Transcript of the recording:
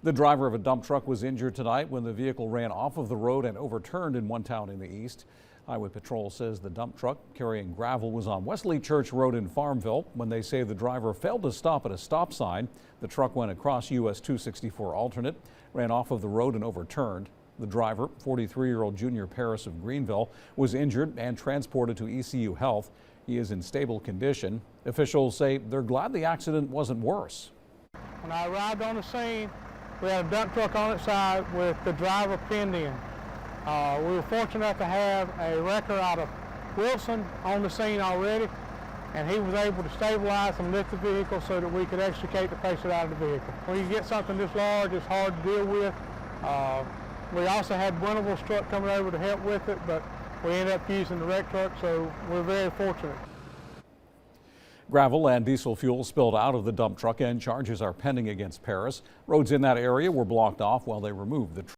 The driver of a dump truck was injured tonight when the vehicle ran off of the road and overturned in one town in the east. Highway Patrol says the dump truck carrying gravel was on Wesley Church Road in Farmville when they say the driver failed to stop at a stop sign. The truck went across US 264 alternate, ran off of the road and overturned. The driver, 43-year-old Junior Paris of Greenville, was injured and transported to ECU Health. He is in stable condition. Officials say they're glad the accident wasn't worse. When I arrived on the scene, we had a dump truck on its side with the driver pinned in. We were fortunate enough to have a wrecker out of Wilson on the scene already, and he was able to stabilize and lift the vehicle so that we could extricate the patient out of the vehicle. When you get something this large, it's hard to deal with. We also had Winterville's truck coming over to help with it, but we ended up using the wreck truck, so we're very fortunate. Gravel and diesel fuel spilled out of the dump truck and charges are pending against Paris. Roads in that area were blocked off while they removed the truck.